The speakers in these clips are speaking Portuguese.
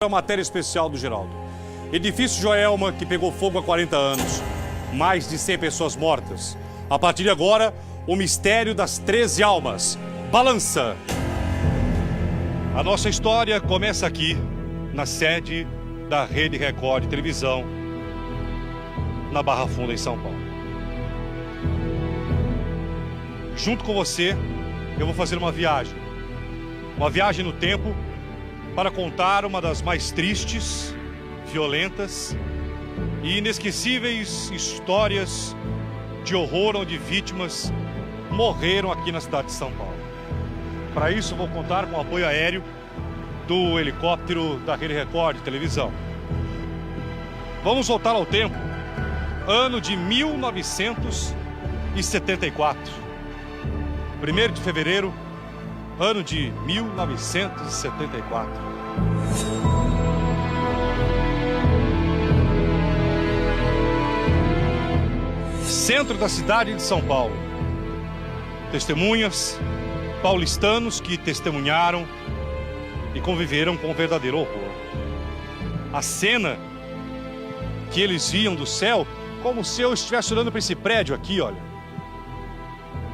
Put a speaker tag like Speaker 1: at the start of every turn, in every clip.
Speaker 1: A matéria especial do Geraldo. Edifício Joelma, que pegou fogo há 40 anos. Mais de 100 pessoas mortas. A partir de agora, o mistério das 13 almas. Balança!
Speaker 2: A nossa história começa aqui, na sede da Rede Record de televisão, na Barra Funda, em São Paulo. Junto com você, eu vou fazer uma viagem no tempo, para contar uma das mais tristes, violentas e inesquecíveis histórias de horror onde vítimas morreram aqui na cidade de São Paulo. Para isso, vou contar com o apoio aéreo do helicóptero da Rede Record de televisão. Vamos voltar ao tempo, ano de 1974. 1º de fevereiro, ano de 1974. Centro da cidade de São Paulo. Testemunhas, paulistanos que testemunharam e conviveram com um verdadeiro horror. A cena que eles viam do céu, como se eu estivesse olhando para esse prédio aqui, olha.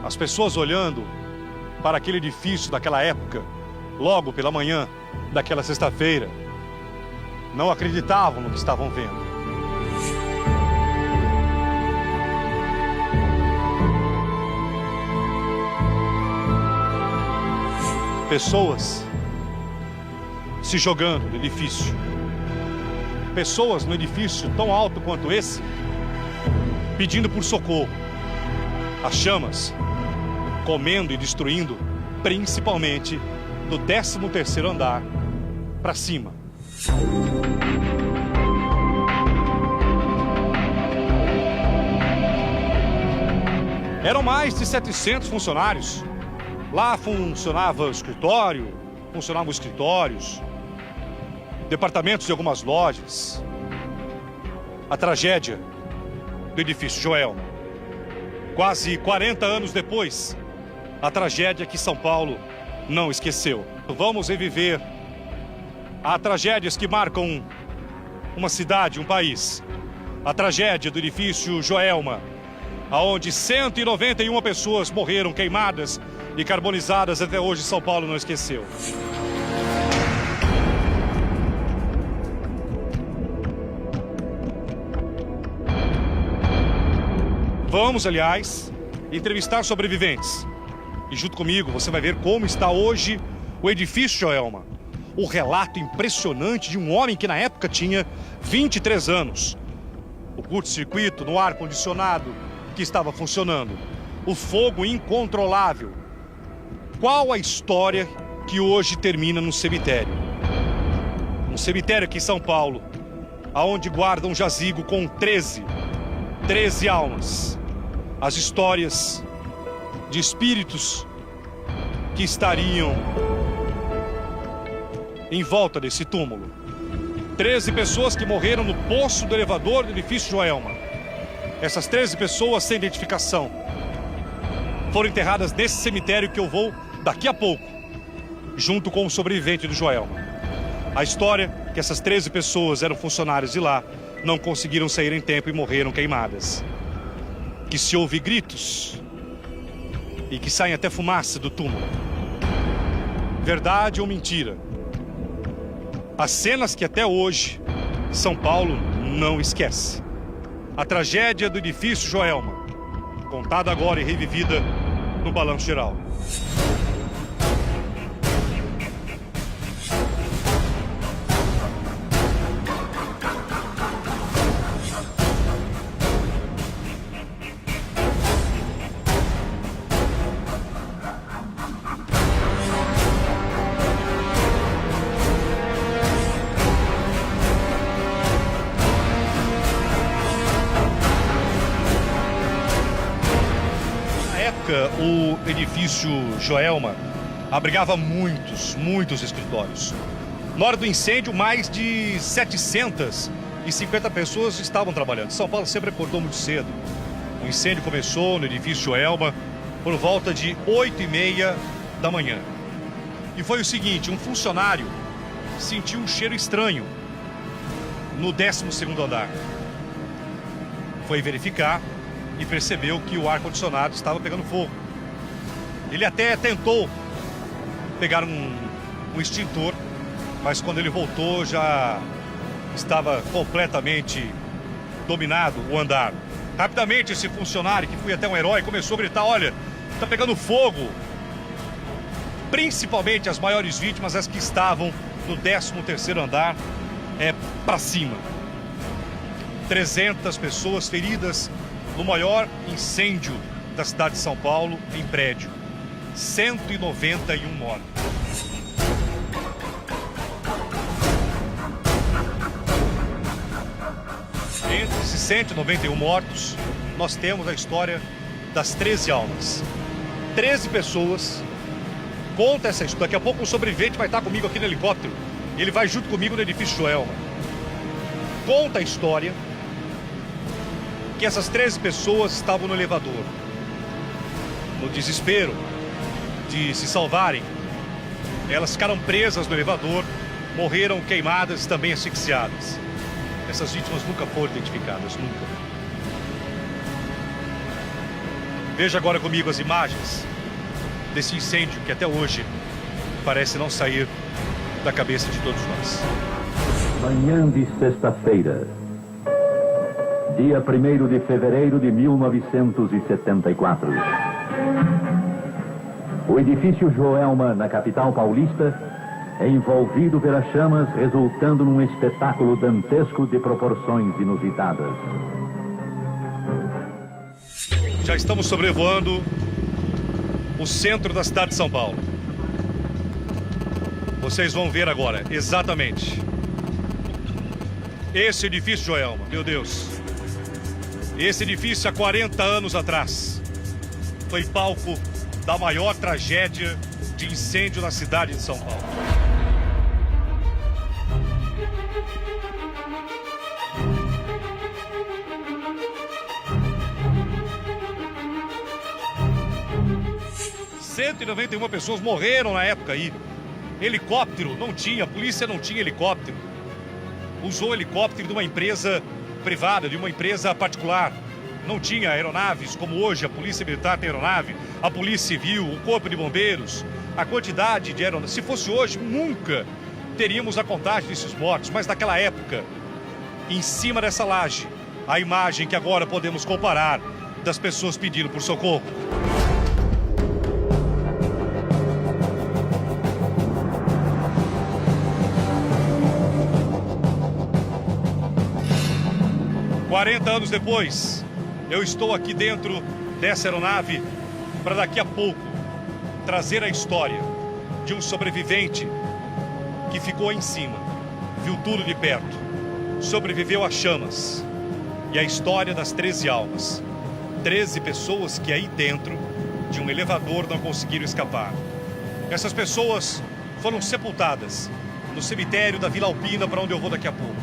Speaker 2: As pessoas olhando para aquele edifício daquela época, logo pela manhã daquela sexta-feira, não acreditavam no que estavam vendo. Pessoas se jogando no edifício. Pessoas no edifício tão alto quanto esse, pedindo por socorro. As chamas comendo e destruindo, principalmente do 13º andar para cima. Eram mais de 700 funcionários. Lá funcionavam escritórios, departamentos de algumas lojas. A tragédia do edifício Joelma. Quase 40 anos depois, a tragédia que São Paulo não esqueceu. Vamos reviver as tragédias que marcam uma cidade, um país. A tragédia do edifício Joelma, onde 191 pessoas morreram queimadas e carbonizadas. Até hoje São Paulo não esqueceu. Vamos, aliás, entrevistar sobreviventes. E junto comigo você vai ver como está hoje o edifício Joelma. O relato impressionante de um homem que na época tinha 23 anos. O curto-circuito no ar-condicionado que estava funcionando. O fogo incontrolável. Qual a história que hoje termina no cemitério? Um cemitério aqui em São Paulo, aonde guarda um jazigo com 13 almas. As histórias de espíritos que estariam em volta desse túmulo. 13 pessoas que morreram no poço do elevador do edifício Joelma. Essas 13 pessoas sem identificação foram enterradas nesse cemitério que eu vou daqui a pouco, junto com o sobrevivente do Joelma. A história é que essas 13 pessoas eram funcionários de lá, não conseguiram sair em tempo e morreram queimadas. Que se ouve gritos e que saem até fumaça do túmulo. Verdade ou mentira? As cenas que até hoje São Paulo não esquece. A tragédia do edifício Joelma, contada agora e revivida no Balanço Geral. O edifício Joelma abrigava muitos escritórios. Na hora do incêndio, mais de 750 pessoas estavam trabalhando. São Paulo sempre acordou muito cedo. O incêndio começou no edifício Joelma por volta de 8h30 da manhã. E foi o seguinte, um funcionário sentiu um cheiro estranho no 12º andar. Foi verificar e percebeu que o ar-condicionado estava pegando fogo. Ele até tentou pegar um extintor, mas quando ele voltou já estava completamente dominado o andar. Rapidamente esse funcionário, que foi até um herói, começou a gritar: olha, está pegando fogo. Principalmente as maiores vítimas, as que estavam no 13º andar, para cima. 300 pessoas feridas no maior incêndio da cidade de São Paulo em prédio. 191 mortos. Entre esses 191 mortos, nós temos a história das 13 almas. 13 pessoas. Conta essa história. Daqui a pouco um sobrevivente vai estar comigo aqui no helicóptero. Ele vai junto comigo no edifício Joelma. Conta a história que essas 13 pessoas estavam no elevador. No desespero de se salvarem, elas ficaram presas no elevador, morreram queimadas e também asfixiadas. Essas vítimas nunca foram identificadas, nunca. Veja agora comigo as imagens desse incêndio que até hoje parece não sair da cabeça de todos nós.
Speaker 3: Manhã de sexta-feira, dia 1º de fevereiro de 1974. O edifício Joelma, na capital paulista, é envolvido pelas chamas, resultando num espetáculo dantesco de proporções inusitadas.
Speaker 2: Já estamos sobrevoando o centro da cidade de São Paulo. Vocês vão ver agora, exatamente. Esse edifício, Joelma, meu Deus. Esse edifício, há 40 anos atrás, foi palco da maior tragédia de incêndio na cidade de São Paulo. Cento e 191 pessoas morreram na época aí. Helicóptero não tinha, a polícia não tinha helicóptero. Usou helicóptero de uma empresa privada, de uma empresa particular. Não tinha aeronaves, como hoje a Polícia Militar tem aeronave, a Polícia Civil, o Corpo de Bombeiros, a quantidade de aeronaves. Se fosse hoje, nunca teríamos a contagem desses mortos. Mas naquela época, em cima dessa laje, a imagem que agora podemos comparar das pessoas pedindo por socorro. "40 anos depois, eu estou aqui dentro dessa aeronave para daqui a pouco trazer a história de um sobrevivente que ficou em cima, viu tudo de perto, sobreviveu às chamas, e a história das 13 almas. 13 pessoas que aí dentro de um elevador não conseguiram escapar. Essas pessoas foram sepultadas no cemitério da Vila Alpina, para onde eu vou daqui a pouco.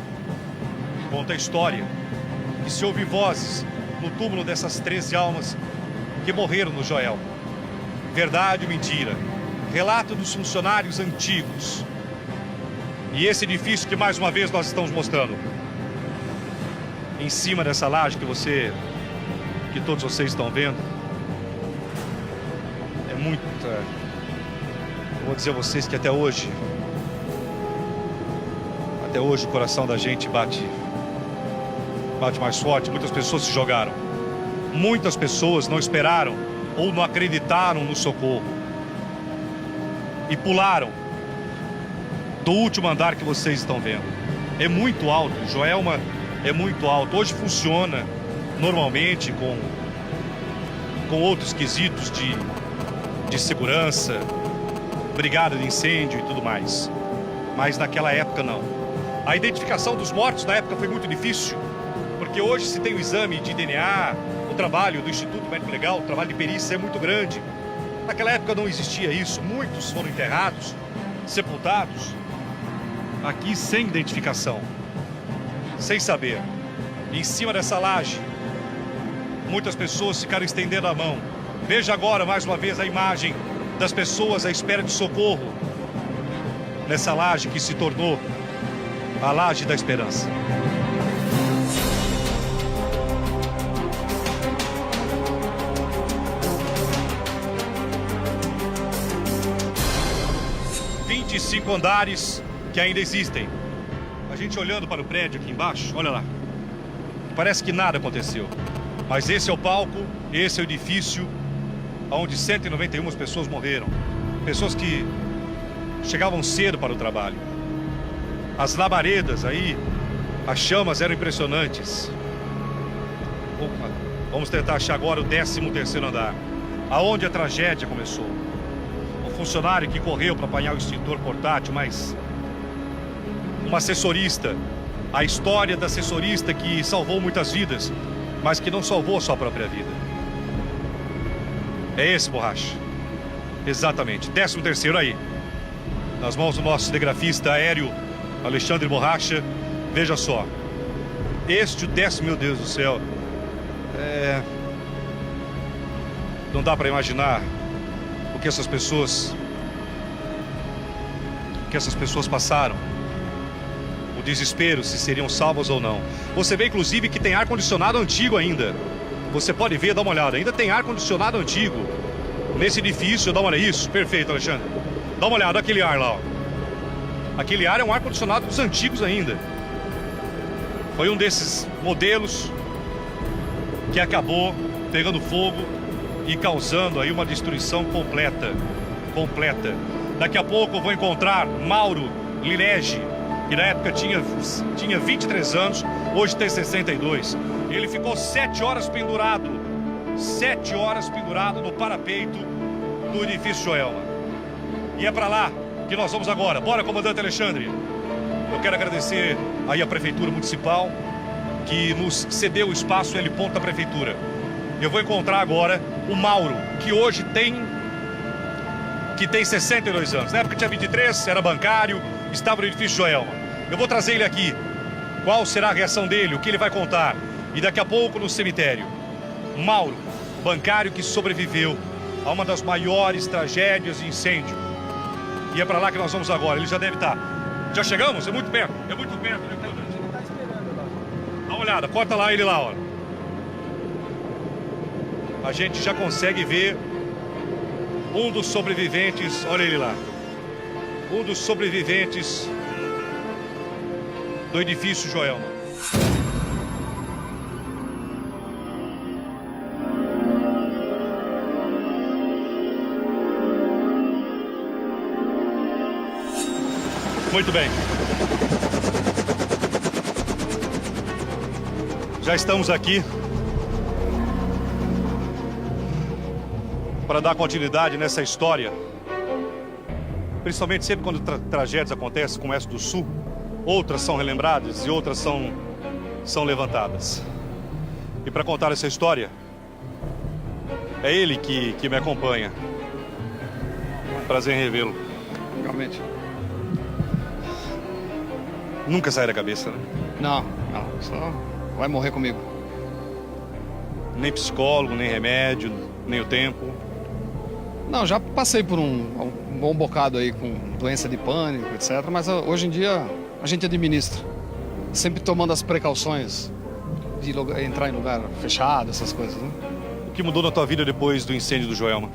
Speaker 2: Conta a história que se ouve vozes no túmulo dessas 13 almas que morreram no Joelma. Verdade ou mentira? Relato dos funcionários antigos. E esse edifício que mais uma vez nós estamos mostrando. Em cima dessa laje que todos vocês estão vendo, é muita... Eu vou dizer a vocês que até hoje o coração da gente bate mais forte. Muitas pessoas se jogaram. Muitas pessoas não esperaram ou não acreditaram no socorro e pularam do último andar que vocês estão vendo. É muito alto, Joelma é muito alto. Hoje funciona normalmente com outros quesitos de segurança, brigada de incêndio e tudo mais. Mas naquela época não. A identificação dos mortos na época foi muito difícil, porque hoje se tem o exame de DNA, o trabalho do Instituto Médico Legal, o trabalho de perícia é muito grande. Naquela época não existia isso. Muitos foram enterrados, sepultados, aqui sem identificação, sem saber. Em cima dessa laje, muitas pessoas ficaram estendendo a mão. Veja agora mais uma vez a imagem das pessoas à espera de socorro. nessa laje que se tornou a Laje da Esperança. Cinco andares que ainda existem. A gente olhando para o prédio aqui embaixo, olha lá. Parece que nada aconteceu. Mas esse é o palco, esse é o edifício onde 191 pessoas morreram. Pessoas que chegavam cedo para o trabalho. As labaredas aí, as chamas eram impressionantes. Opa, vamos tentar achar agora o 13º andar, aonde a tragédia começou. Funcionário que correu para apanhar o extintor portátil, mas uma assessorista, a história da assessorista que salvou muitas vidas, mas que não salvou a sua própria vida. É esse, Borracha. Exatamente, 13º aí, nas mãos do nosso cinegrafista aéreo Alexandre Borracha. Veja só, este o 10º, meu Deus do céu, não dá para imaginar o que essas pessoas passaram, o desespero, se seriam salvas ou não. Você vê inclusive que tem ar-condicionado antigo ainda. Você pode ver, dá uma olhada, ainda tem ar-condicionado antigo nesse edifício. Dá uma olhada, isso, perfeito, Alexandre. Dá uma olhada, aquele ar lá, ó. Aquele ar é um ar-condicionado dos antigos ainda. Foi um desses modelos que acabou pegando fogo e causando aí uma destruição completa. Daqui a pouco eu vou encontrar Mauro Lirege, que na época tinha 23 anos, hoje tem 62. Ele ficou 7 horas pendurado no parapeito do edifício Joelma. E é para lá que nós vamos agora. Bora, comandante Alexandre. Eu quero agradecer aí a Prefeitura Municipal, que nos cedeu o espaço L ponto da Prefeitura. Eu vou encontrar agora o Mauro, que hoje tem 62 anos. Na época tinha 23, era bancário, estava no edifício Joelma. Eu vou trazer ele aqui. Qual será a reação dele, o que ele vai contar. E daqui a pouco no cemitério. Mauro, bancário que sobreviveu a uma das maiores tragédias de incêndio. E é para lá que nós vamos agora, ele já deve estar. Já chegamos? É muito perto, né? Dá uma olhada, corta lá ele lá, ó. A gente já consegue ver um dos sobreviventes, olha ele lá. Um dos sobreviventes do edifício Joelma. Muito bem. Já estamos aqui para dar continuidade nessa história. Principalmente sempre quando tragédias acontecem, como essa do Sul, outras são relembradas e outras são levantadas. E para contar essa história, é ele que me acompanha. Prazer em revê-lo.
Speaker 4: Realmente.
Speaker 2: Nunca sai da cabeça, né?
Speaker 4: Não, só vai morrer comigo.
Speaker 2: Nem psicólogo, nem remédio, nem o tempo.
Speaker 4: Não, já passei por um bom bocado aí com doença de pânico, etc. Mas hoje em dia a gente administra. Sempre tomando as precauções de entrar em lugar fechado, essas coisas, né?
Speaker 2: O que mudou na tua vida depois do incêndio do Joelma?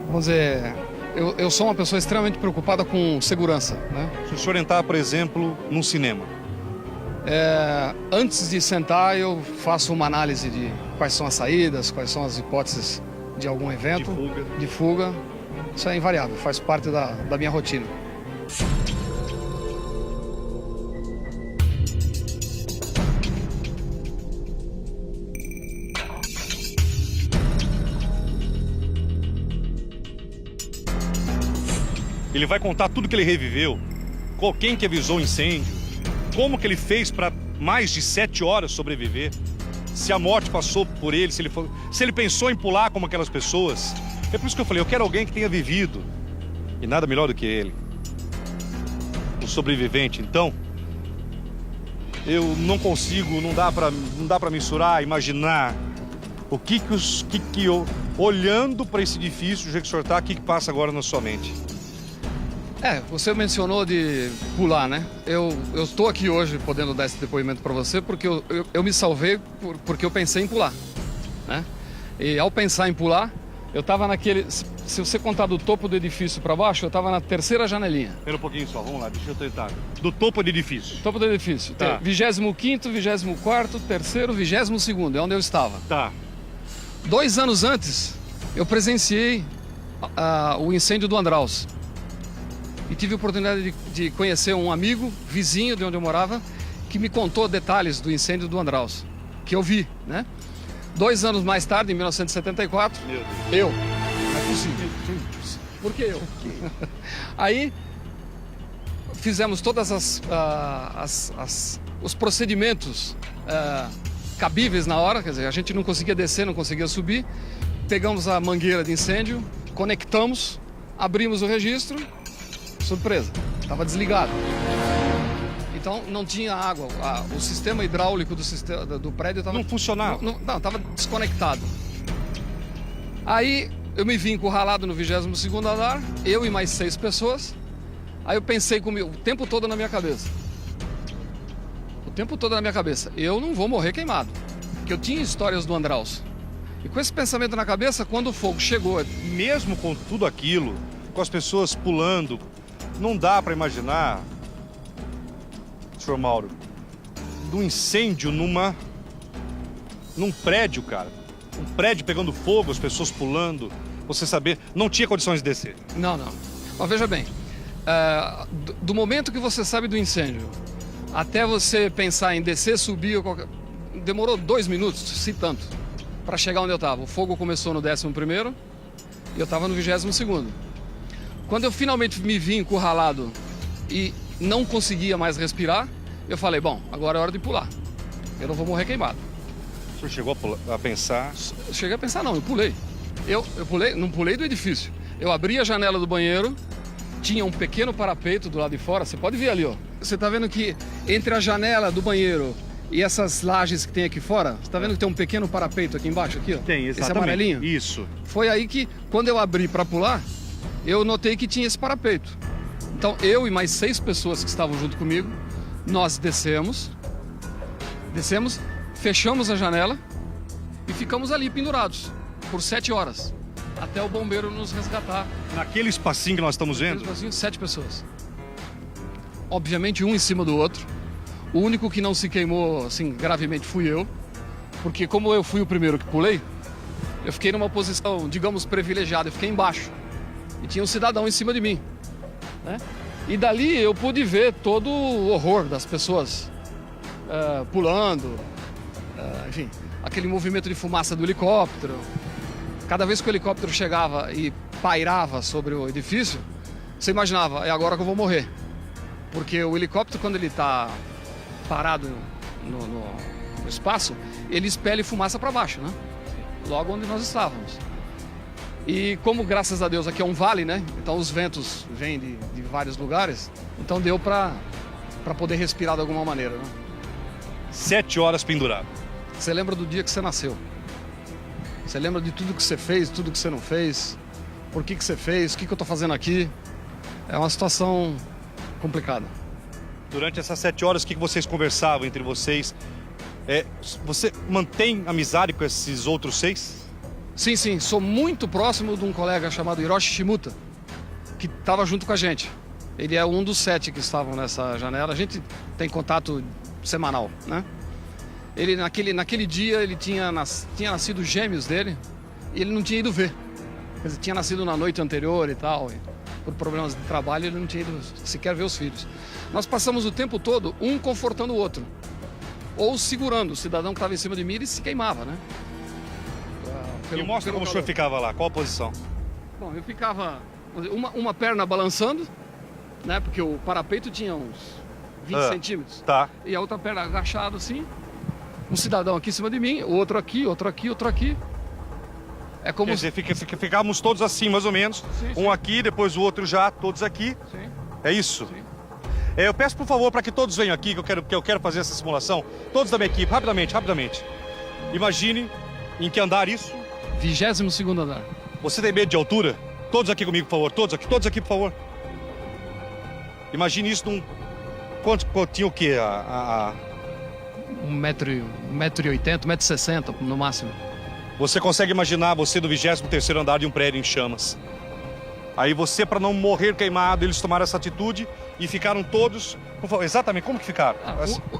Speaker 4: Vamos dizer, eu sou uma pessoa extremamente preocupada com segurança, né?
Speaker 2: Se o senhor entrar, por exemplo, num cinema.
Speaker 4: Antes de sentar, eu faço uma análise de quais são as saídas, quais são as hipóteses de algum evento. De fuga. Isso é invariável, faz parte da minha rotina.
Speaker 2: Ele vai contar tudo que ele reviveu, quem que avisou o incêndio, como que ele fez para mais de 7 horas sobreviver, se a morte passou por ele, se ele pensou em pular como aquelas pessoas. É por isso que eu falei, eu quero alguém que tenha vivido, e nada melhor do que ele. Um sobrevivente. Então, eu não consigo, não dá para mensurar, imaginar o que eu, olhando para esse edifício, do jeito que o senhor está, o que passa agora na sua mente.
Speaker 4: Você mencionou de pular, né? Eu estou aqui hoje podendo dar esse depoimento para você porque eu me salvei porque eu pensei em pular, né? E ao pensar em pular, eu estava naquele... Se você contar do topo do edifício para baixo, eu estava na terceira janelinha.
Speaker 2: Espera um pouquinho só, vamos lá, deixa eu tentar. Do topo do edifício.
Speaker 4: Topo do edifício.
Speaker 2: Tá.
Speaker 4: 25º, 24º, 3º, 22º, é onde eu estava.
Speaker 2: Tá.
Speaker 4: 2 anos antes, eu presenciei o incêndio do Andraus. E tive a oportunidade de conhecer um amigo, vizinho de onde eu morava, que me contou detalhes do incêndio do Andraus, que eu vi, né? 2 anos mais tarde, em 1974,
Speaker 2: Meu Deus.
Speaker 4: eu. Não é possível. Por que eu? Aí, fizemos todas os procedimentos cabíveis na hora, quer dizer, a gente não conseguia descer, não conseguia subir. Pegamos a mangueira de incêndio, conectamos, abrimos o registro. Surpresa, estava desligado. Então não tinha água, o sistema hidráulico do prédio estava...
Speaker 2: Não funcionava?
Speaker 4: Não, estava desconectado. Aí eu me vi encurralado no 22º andar, eu e mais 6 pessoas. Aí eu pensei comigo, o tempo todo na minha cabeça. O tempo todo na minha cabeça, eu não vou morrer queimado. Porque eu tinha histórias do Andraus. E com esse pensamento na cabeça, quando o fogo chegou...
Speaker 2: Mesmo com tudo aquilo, com as pessoas pulando, não dá para imaginar, senhor Mauro, do incêndio num prédio, cara. Um prédio pegando fogo, as pessoas pulando, você saber, não tinha condições de descer.
Speaker 4: Não. Mas veja bem, do momento que você sabe do incêndio, até você pensar em descer, subir, demorou 2 minutos, se tanto, para chegar onde eu estava. O fogo começou no 11º e eu estava no 22º. Quando eu finalmente me vi encurralado e não conseguia mais respirar, eu falei, bom, agora é hora de pular. Eu não vou morrer queimado.
Speaker 2: O senhor chegou a pensar?
Speaker 4: Cheguei a pensar, não, eu pulei. Eu pulei, não pulei do edifício. Eu abri a janela do banheiro, tinha um pequeno parapeito do lado de fora, você pode ver ali, ó. Você tá vendo que entre a janela do banheiro e essas lajes que tem aqui fora, você tá vendo que tem um pequeno parapeito aqui embaixo, aqui, ó?
Speaker 2: Tem, exatamente.
Speaker 4: Esse amarelinho?
Speaker 2: Isso.
Speaker 4: Foi aí que, quando eu abri para pular, eu notei que tinha esse parapeito. Então, eu e mais 6 pessoas que estavam junto comigo, nós descemos, fechamos a janela e ficamos ali pendurados por 7 horas, até o bombeiro nos resgatar.
Speaker 2: Naquele espacinho que nós estamos vendo?
Speaker 4: Naquele espacinho, 7 pessoas. Obviamente, um em cima do outro. O único que não se queimou, assim, gravemente fui eu, porque como eu fui o primeiro que pulei, eu fiquei numa posição, digamos, privilegiada, eu fiquei embaixo. E tinha um cidadão em cima de mim, né? E dali eu pude ver todo o horror das pessoas pulando, enfim, aquele movimento de fumaça do helicóptero. Cada vez que o helicóptero chegava e pairava sobre o edifício, você imaginava, é agora que eu vou morrer. Porque o helicóptero, quando ele está parado no espaço, ele expele fumaça para baixo, né? Logo onde nós estávamos. E como, graças a Deus, aqui é um vale, né? Então os ventos vêm de vários lugares. Então deu para poder respirar de alguma maneira, né?
Speaker 2: 7 horas pendurado.
Speaker 4: Você lembra do dia que você nasceu. Você lembra de tudo que você fez, tudo que você não fez. Por que você fez, o que eu tô fazendo aqui. É uma situação complicada.
Speaker 2: Durante essas 7 horas, o que vocês conversavam entre vocês? Você mantém amizade com esses outros 6?
Speaker 4: Sim, sou muito próximo de um colega chamado Hiroshi Shimuta, que estava junto com a gente. Ele é um dos 7 que estavam nessa janela. A gente tem contato semanal, né? Ele, naquele dia, ele tinha nascido gêmeos dele e ele não tinha ido ver. Quer dizer, tinha nascido na noite anterior e tal, e por problemas de trabalho ele não tinha ido sequer ver os filhos. Nós passamos o tempo todo um confortando o outro, ou segurando. O cidadão que estava em cima de mim, ele se queimava, né?
Speaker 2: Me mostra como o senhor ficava lá, qual a posição?
Speaker 4: Bom, eu ficava uma perna balançando, né? Porque o parapeito tinha uns 20 centímetros.
Speaker 2: Tá.
Speaker 4: E a outra perna agachada assim. Um cidadão aqui em cima de mim, outro aqui, outro aqui, outro aqui. É como...
Speaker 2: Quer dizer, ficávamos todos assim, mais ou menos.
Speaker 4: Sim.
Speaker 2: Um aqui, depois o outro já, todos aqui.
Speaker 4: Sim.
Speaker 2: É isso?
Speaker 4: Sim.
Speaker 2: Eu peço, por favor, para que todos venham aqui, que eu quero fazer essa simulação. Todos da minha equipe, rapidamente. Imagine em que andar isso.
Speaker 4: 22º andar.
Speaker 2: Você tem medo de altura? Todos aqui comigo, por favor. Todos aqui, por favor. Imagine isso num... Quanto tinha o quê?
Speaker 4: 1,80 m, 1,60 m no máximo.
Speaker 2: Você consegue imaginar você do 23º andar de um prédio em chamas. Aí você, para não morrer queimado, eles tomaram essa atitude e ficaram todos... Exatamente, como que ficaram?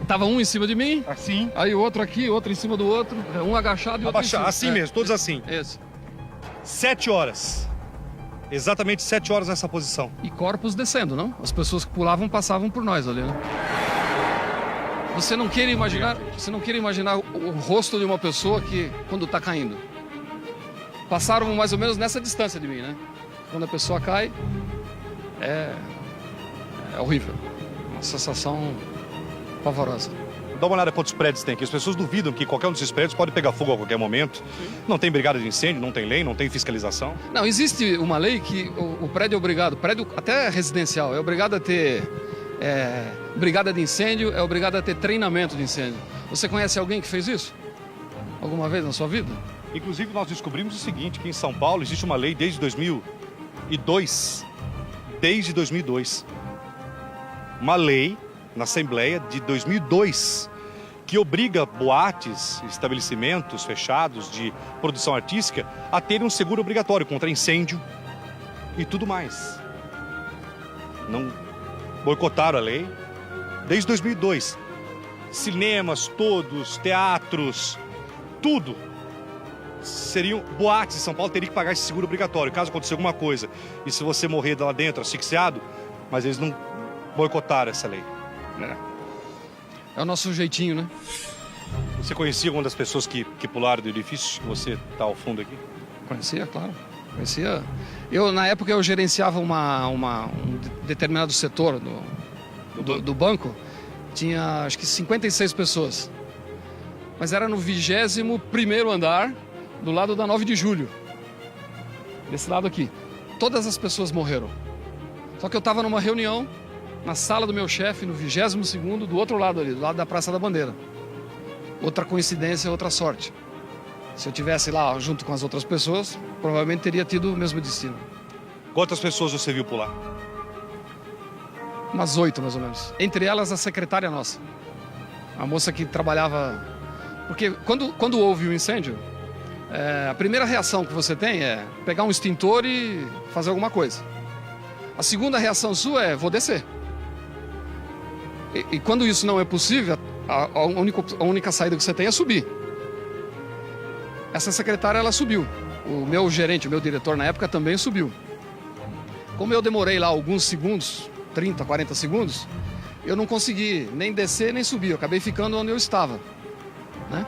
Speaker 4: Tava um em cima de mim,
Speaker 2: Assim.
Speaker 4: aí o outro aqui, outro em cima do outro, um agachado e outro em cima.
Speaker 2: Assim mesmo, todos assim.
Speaker 4: Esse.
Speaker 2: 7 horas. Exatamente 7 horas nessa posição.
Speaker 4: E corpos descendo, não? As pessoas que pulavam passavam por nós ali, né? Você não queira imaginar o rosto de uma pessoa que quando está caindo. Passaram mais ou menos nessa distância de mim, né? Quando a pessoa cai, é horrível. Uma sensação pavorosa.
Speaker 2: Dá uma olhada quantos prédios tem aqui. As pessoas duvidam que qualquer um desses prédios pode pegar fogo a qualquer momento. Sim. Não tem brigada de incêndio, não tem lei, não tem fiscalização.
Speaker 4: Não, existe uma lei que o prédio é obrigado, prédio até residencial, é obrigado a ter brigada de incêndio, é obrigado a ter treinamento de incêndio. Você conhece alguém que fez isso? Alguma vez na sua vida?
Speaker 2: Inclusive, nós descobrimos o seguinte, que em São Paulo existe uma lei desde 2002. Desde 2002. Uma lei na Assembleia de 2002 que obriga boates, estabelecimentos fechados de produção artística a terem um seguro obrigatório contra incêndio e tudo mais. Não boicotaram a lei desde 2002. Cinemas todos, teatros, tudo seriam boates. São Paulo teria que pagar esse seguro obrigatório caso aconteça alguma coisa. E se você morrer lá dentro asfixiado, mas eles não boicotaram essa lei.
Speaker 4: É o nosso jeitinho, né?
Speaker 2: Você conhecia alguma das pessoas que pularam do edifício que você está ao fundo aqui?
Speaker 4: Conhecia, claro. Conhecia. Na época, eu gerenciava um determinado setor do banco. Tinha, acho que, 56 pessoas. Mas era no 21º andar, do lado da 9 de julho. Desse lado aqui. Todas as pessoas morreram. Só que eu estava numa reunião na sala do meu chefe, no 22º, do outro lado ali, do lado da Praça da Bandeira. Outra coincidência, outra sorte. Se eu tivesse lá junto com as outras pessoas, provavelmente teria tido o mesmo destino.
Speaker 2: Quantas pessoas você viu pular?
Speaker 4: Umas 8, mais ou menos. Entre elas, a secretária nossa. A moça que trabalhava... Porque quando houve o incêndio, a primeira reação que você tem é pegar um extintor e fazer alguma coisa. A segunda reação sua é, vou descer. E quando isso não é possível, a única saída que você tem é subir. Essa secretária, ela subiu. O meu gerente, o meu diretor na época também subiu. Como eu demorei lá alguns segundos, 30, 40 segundos, eu não consegui nem descer nem subir. Eu acabei ficando onde eu estava, né?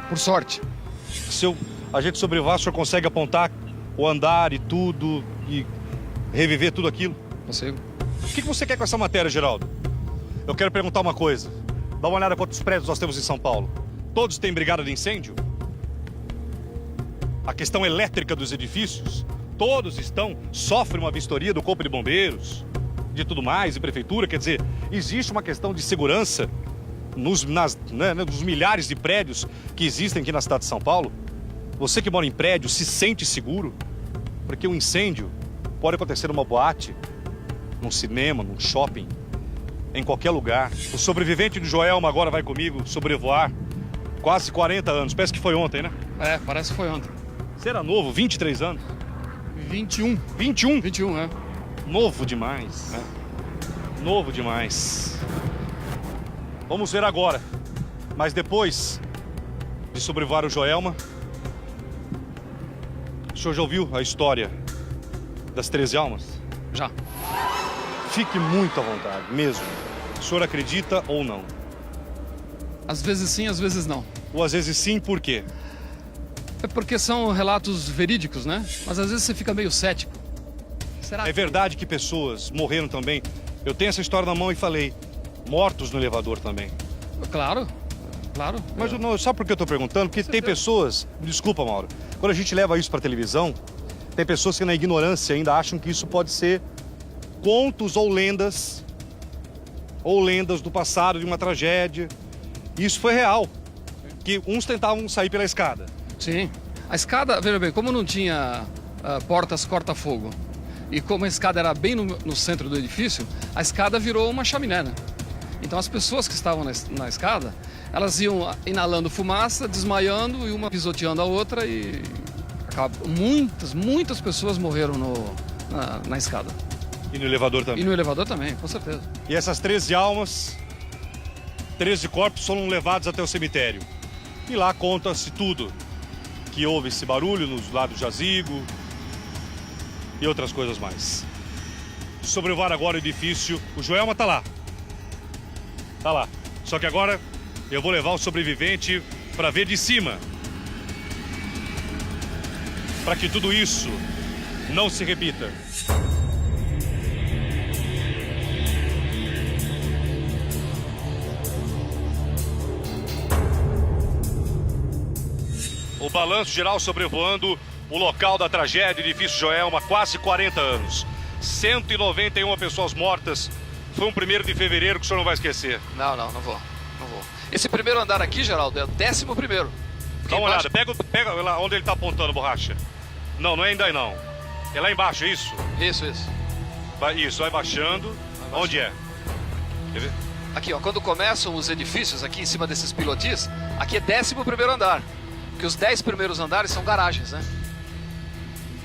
Speaker 4: Por sorte.
Speaker 2: Se o agente sobrevoar, o senhor consegue apontar o andar e tudo e reviver tudo aquilo?
Speaker 4: Consigo.
Speaker 2: O que você quer com essa matéria, Geraldo? Eu quero perguntar uma coisa. Dá uma olhada quantos prédios nós temos em São Paulo. Todos têm brigada de incêndio? A questão elétrica dos edifícios, todos sofrem uma vistoria do Corpo de Bombeiros, de tudo mais, e prefeitura. Quer dizer, existe uma questão de segurança nos milhares de prédios que existem aqui na cidade de São Paulo. Você que mora em prédio se sente seguro? Porque um incêndio pode acontecer numa boate, num cinema, num shopping, em qualquer lugar. O sobrevivente de Joelma agora vai comigo sobrevoar quase 40 anos. Parece que foi ontem, né?
Speaker 4: Parece que foi ontem.
Speaker 2: Você era novo, 23 anos?
Speaker 4: 21.
Speaker 2: 21?
Speaker 4: 21, é.
Speaker 2: Novo demais. Novo demais. Vamos ver agora. Mas depois de sobrevoar o Joelma, o senhor já ouviu a história das 13 almas?
Speaker 4: Já.
Speaker 2: Fique muito à vontade, mesmo. O senhor acredita ou não?
Speaker 4: Às vezes sim, às vezes não.
Speaker 2: Ou às vezes sim, por quê?
Speaker 4: É porque são relatos verídicos, né? Mas às vezes você fica meio cético. Será
Speaker 2: É verdade que pessoas morreram também? Eu tenho essa história na mão e falei, mortos no elevador também.
Speaker 4: Claro, claro.
Speaker 2: Mas não, sabe por que eu tô perguntando? Porque tem pessoas... Desculpa, Mauro. Quando a gente leva isso pra televisão, tem pessoas que na ignorância ainda acham que isso pode ser contos ou lendas do passado, de uma tragédia. E isso foi real. Que uns tentavam sair pela escada.
Speaker 4: Sim. A escada, veja bem, como não tinha portas corta-fogo E como a escada era bem no centro do edifício, a escada virou uma chaminé, né? Então as pessoas que estavam na escada, elas iam inalando fumaça, desmaiando e uma pisoteando a outra e muitas pessoas morreram na escada.
Speaker 2: E no elevador também.
Speaker 4: E no elevador também, com certeza.
Speaker 2: E essas 13 almas, 13 corpos foram levados até o cemitério. E lá conta-se tudo. Que houve esse barulho nos lados do jazigo e outras coisas mais. Sobrevoar agora o edifício. O Joelma tá lá. Tá lá. Só que agora eu vou levar o sobrevivente para ver de cima. Para que tudo isso não se repita. O balanço geral sobrevoando o local da tragédia, edifício Joelma, quase 40 anos. 191 pessoas mortas. Foi um 1º de fevereiro que o senhor não vai esquecer.
Speaker 4: Não vou. Esse primeiro andar aqui, Geraldo, é o 11º.
Speaker 2: Dá uma olhada, pega lá onde ele tá apontando, Borracha. Não é ainda aí não. É lá embaixo, é isso?
Speaker 4: Isso.
Speaker 2: Vai baixando. Onde é? Quer ver?
Speaker 4: Aqui, ó, quando começam os edifícios, aqui em cima desses pilotis, aqui é 11º andar. Porque os 10 primeiros andares são garagens, né?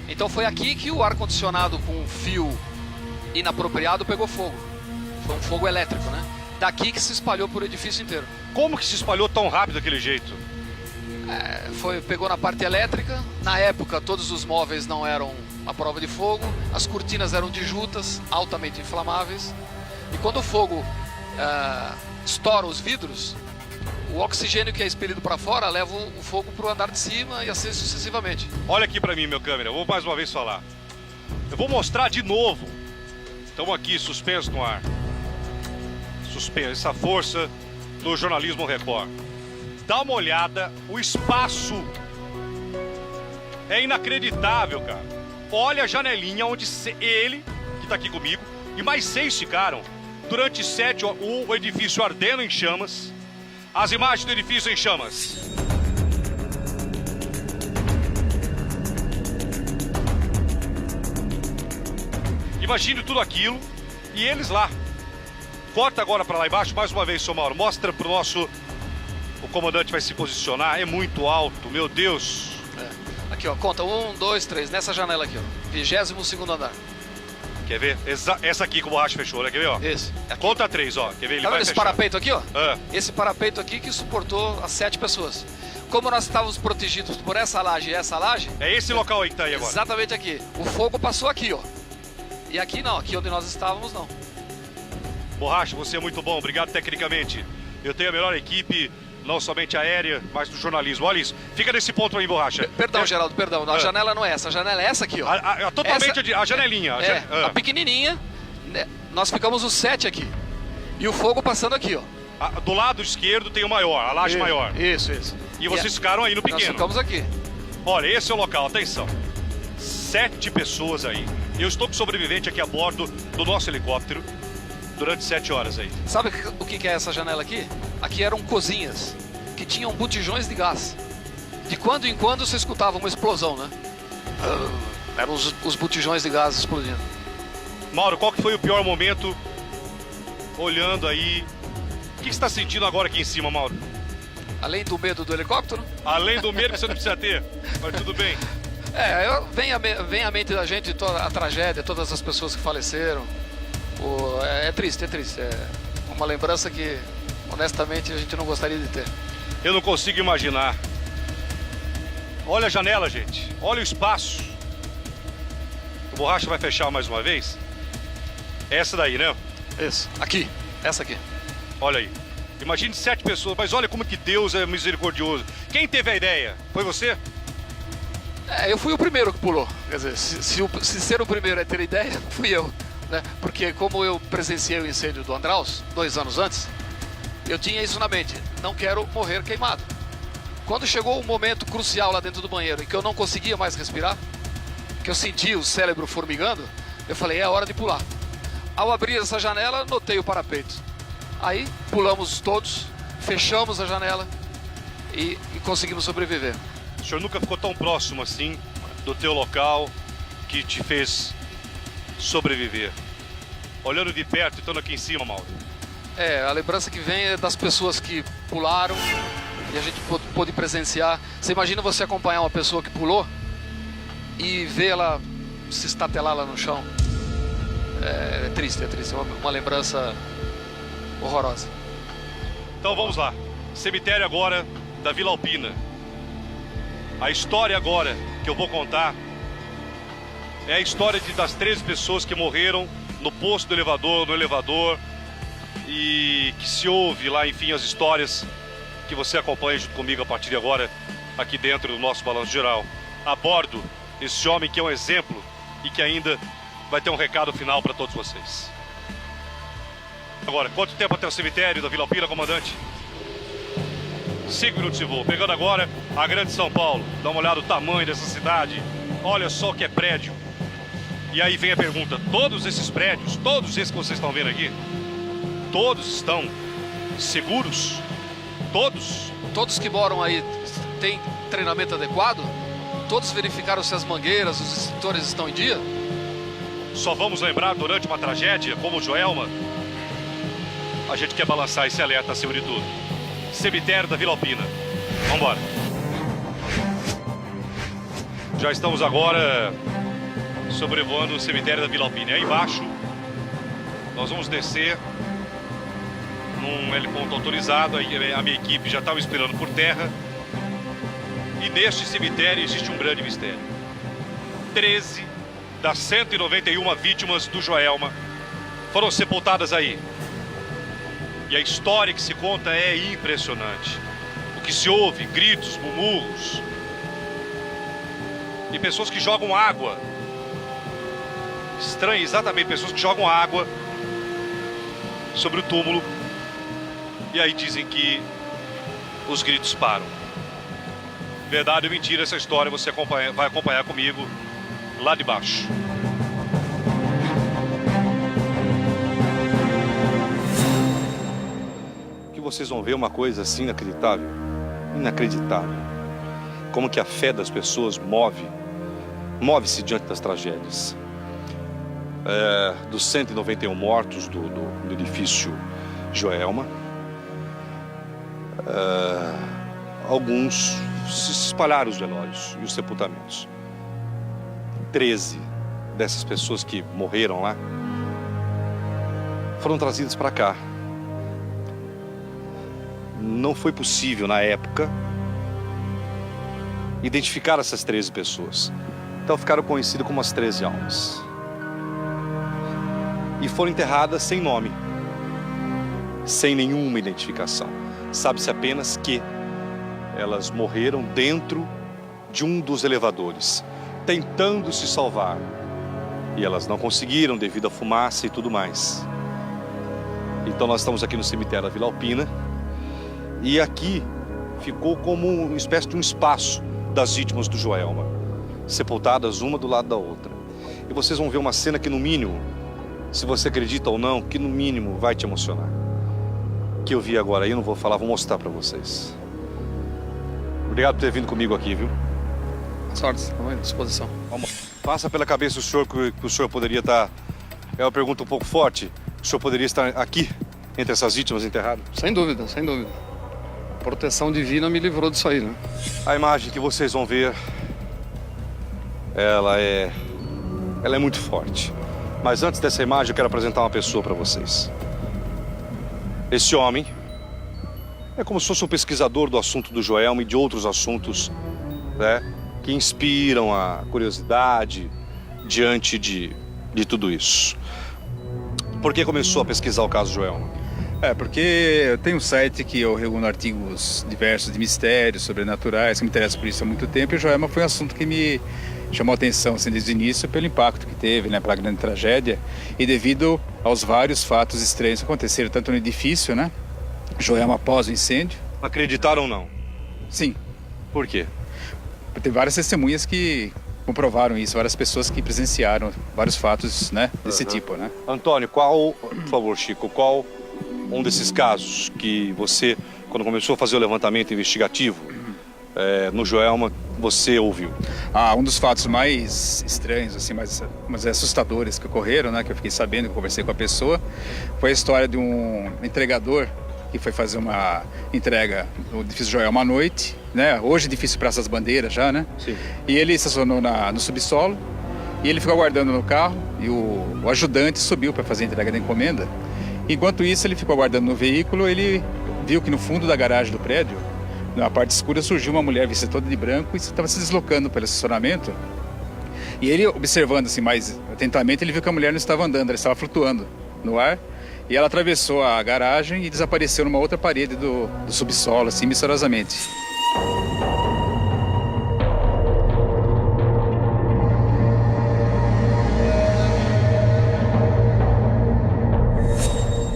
Speaker 4: Então foi aqui que o ar-condicionado com fio inapropriado pegou fogo. Foi um fogo elétrico, né? Daqui que se espalhou por edifício inteiro.
Speaker 2: Como que se espalhou tão rápido daquele jeito?
Speaker 4: Pegou na parte elétrica. Na época, todos os móveis não eram à prova de fogo. As cortinas eram de jutas, altamente inflamáveis. E quando o fogo estoura os vidros, o oxigênio que é expelido para fora leva o fogo para o andar de cima e assim sucessivamente.
Speaker 2: Olha aqui para mim, meu câmera. Eu vou mais uma vez falar. Eu vou mostrar de novo. Estamos aqui suspensos no ar. Suspenso, essa força do jornalismo Record. Dá uma olhada, o espaço é inacreditável, cara. Olha a janelinha onde ele, que tá aqui comigo, e mais 6 ficaram. Durante 7, o edifício ardendo em chamas. As imagens do edifício em chamas. Imagine tudo aquilo e eles lá. Corta agora para lá embaixo, mais uma vez, seu Mauro. Mostra pro nosso... O comandante vai se posicionar, é muito alto, meu Deus.
Speaker 4: Aqui, ó, conta 1, 2, 3, nessa janela aqui, ó. 22º andar.
Speaker 2: Quer ver? Essa aqui que o Borracha fechou, né? Quer ver, ó?
Speaker 4: Esse.
Speaker 2: Conta 3, ó. Quer ver? Ele
Speaker 4: tá
Speaker 2: vai
Speaker 4: vendo esse
Speaker 2: fechar.
Speaker 4: parapeito aqui, ó?
Speaker 2: Ah.
Speaker 4: Esse parapeito aqui que suportou as 7 pessoas. Como nós estávamos protegidos por essa laje e essa laje...
Speaker 2: É esse local aí que tá aí agora.
Speaker 4: Exatamente aqui. O fogo passou aqui, ó. E aqui não, aqui onde nós estávamos não.
Speaker 2: Borracha, você é muito bom, obrigado tecnicamente. Eu tenho a melhor equipe, não somente aérea, mas do jornalismo. Olha isso, fica nesse ponto aí, Borracha.
Speaker 4: Perdão, Geraldo, perdão. A janela não é essa, a janela é essa aqui, ó.
Speaker 2: Totalmente a janelinha.
Speaker 4: A pequenininha, né? Nós ficamos os 7 aqui. E o fogo passando aqui, ó.
Speaker 2: Do lado esquerdo tem o maior, a laje maior.
Speaker 4: Isso.
Speaker 2: E vocês ficaram aí no pequeno.
Speaker 4: Nós ficamos aqui.
Speaker 2: Olha, esse é o local, atenção. 7 pessoas aí. Eu estou com sobrevivente aqui a bordo do nosso helicóptero durante 7 horas aí.
Speaker 4: Sabe o que é essa janela aqui? Aqui eram cozinhas que tinham botijões de gás. De quando em quando você escutava uma explosão, né? Eram os botijões de gás explodindo.
Speaker 2: Mauro, qual que foi o pior momento olhando aí? O que você está sentindo agora aqui em cima, Mauro?
Speaker 4: Além do medo do helicóptero?
Speaker 2: Além do medo que você não precisa ter, mas tudo bem.
Speaker 4: Vem à mente da gente toda a tragédia, todas as pessoas que faleceram. É triste. É uma lembrança que, honestamente, a gente não gostaria de ter.
Speaker 2: Eu não consigo imaginar. Olha a janela, gente. Olha o espaço. O Borracha vai fechar mais uma vez. Essa daí, né?
Speaker 4: Isso. Aqui. Essa aqui.
Speaker 2: Olha aí. Imagine 7 pessoas. Mas olha como que Deus é misericordioso. Quem teve a ideia? Foi você?
Speaker 4: Eu fui o primeiro que pulou. Quer dizer, se ser o primeiro é ter ideia, fui eu. Né? Porque como eu presenciei o incêndio do Andraus 2 anos antes, eu tinha isso na mente. Não quero morrer queimado. Quando chegou o momento crucial lá dentro do banheiro, em que eu não conseguia mais respirar, que eu sentia o cérebro formigando, eu falei, é hora de pular. Ao abrir essa janela, notei o parapeito. Aí pulamos todos, fechamos a janela e conseguimos sobreviver.
Speaker 2: O senhor nunca ficou tão próximo assim do teu local que te fez sobreviver. Olhando de perto e estando aqui em cima, Mauro.
Speaker 4: A lembrança que vem é das pessoas que pularam e a gente pôde presenciar. Você imagina você acompanhar uma pessoa que pulou e ver ela se estatelar lá no chão. É triste, é uma lembrança horrorosa.
Speaker 2: Então vamos lá. Cemitério agora da Vila Alpina. A história agora que eu vou contar é a história das 13 pessoas que morreram no posto do elevador, no elevador, e que se ouve lá, enfim, as histórias que você acompanha junto comigo a partir de agora, aqui dentro do nosso Balanço Geral. A bordo, esse homem que é um exemplo e que ainda vai ter um recado final para todos vocês. Agora, quanto tempo até o cemitério da Vila Alpina, comandante? 5 minutos de voo. Pegando agora a Grande São Paulo. Dá uma olhada no tamanho dessa cidade. Olha só que é prédio. E aí vem a pergunta, todos esses prédios, todos esses que vocês estão vendo aqui, todos estão seguros? Todos?
Speaker 4: Todos que moram aí têm treinamento adequado? Todos verificaram se as mangueiras, os extintores estão em dia?
Speaker 2: Só vamos lembrar durante uma tragédia como Joelma? A gente quer balançar esse alerta acima de tudo. Cemitério da Vila Alpina. Vamos embora. Já estamos agora sobrevoando o cemitério da Vila Alpina. Aí embaixo, nós vamos descer num heliponto autorizado. A minha equipe já estava esperando por terra. E neste cemitério existe um grande mistério. 13 das 191 vítimas do Joelma foram sepultadas aí. E a história que se conta é impressionante. O que se ouve, gritos, murmúrios. E pessoas que jogam água. Estranho, exatamente, pessoas que jogam água sobre o túmulo. E aí dizem que os gritos param. Verdade ou mentira, essa história você vai acompanhar comigo lá de baixo. Que vocês vão ver uma coisa assim inacreditável. Inacreditável. Como que a fé das pessoas move-se diante das tragédias. Dos 191 mortos do edifício Joelma, alguns se espalharam os velórios e os sepultamentos. 13 dessas pessoas que morreram lá foram trazidas para cá. Não foi possível, na época, identificar essas 13 pessoas. Então ficaram conhecidas como as 13 almas. E foram enterradas sem nome, sem nenhuma identificação. Sabe-se apenas que elas morreram dentro de um dos elevadores, tentando se salvar. E elas não conseguiram devido à fumaça e tudo mais. Então nós estamos aqui no cemitério da Vila Alpina. E aqui ficou como uma espécie de um espaço das vítimas do Joelma, sepultadas uma do lado da outra. E vocês vão ver uma cena que, no mínimo, se você acredita ou não, que no mínimo vai te emocionar. Que eu vi agora aí, eu não vou falar, vou mostrar pra vocês. Obrigado por ter vindo comigo aqui, viu?
Speaker 4: Sorte, estamos à disposição.
Speaker 2: Passa pela cabeça o senhor que o senhor poderia estar... É uma pergunta um pouco forte. O senhor poderia estar aqui, entre essas vítimas enterradas?
Speaker 4: Sem dúvida, sem dúvida. A proteção divina me livrou disso aí, né?
Speaker 2: A imagem que vocês vão ver, ela é muito forte. Mas antes dessa imagem, eu quero apresentar uma pessoa para vocês. Esse homem é como se fosse um pesquisador do assunto do Joelma e de outros assuntos, né, que inspiram a curiosidade diante de tudo isso. Por que começou a pesquisar o caso Joelma?
Speaker 5: Porque eu tenho um site que eu reúno artigos diversos de mistérios sobrenaturais, que me interessa por isso há muito tempo, e o Joelma foi um assunto que me chamou a atenção assim, desde o início pelo impacto que teve, né, pela grande tragédia e devido aos vários fatos estranhos que aconteceram tanto no edifício, né, Joelma após o incêndio.
Speaker 2: Acreditaram ou não?
Speaker 5: Sim.
Speaker 2: Por quê?
Speaker 5: Tem várias testemunhas que comprovaram isso, várias pessoas que presenciaram vários fatos, né, desse tipo, né.
Speaker 2: Antônio, por favor, Chico, qual um desses casos que você, quando começou a fazer o levantamento investigativo,
Speaker 1: no Joelma você ouviu?
Speaker 5: Um dos fatos mais estranhos, assim, mais assustadores que ocorreram, né, que eu fiquei sabendo, que eu conversei com a pessoa, foi a história de um entregador que foi fazer uma entrega no edifício Joelma à noite, né? Hoje edifício Praça das Bandeiras já, né?
Speaker 1: Sim.
Speaker 5: E ele estacionou no subsolo e ele ficou aguardando no carro e o ajudante subiu para fazer a entrega da encomenda. Enquanto isso, ele ficou aguardando no veículo, ele viu que no fundo da garagem do prédio, na parte escura, surgiu uma mulher vestida toda de branco e estava se deslocando pelo estacionamento. E ele, observando assim mais atentamente, ele viu que a mulher não estava andando, ela estava flutuando no ar. E ela atravessou a garagem e desapareceu numa outra parede do subsolo, assim, misteriosamente.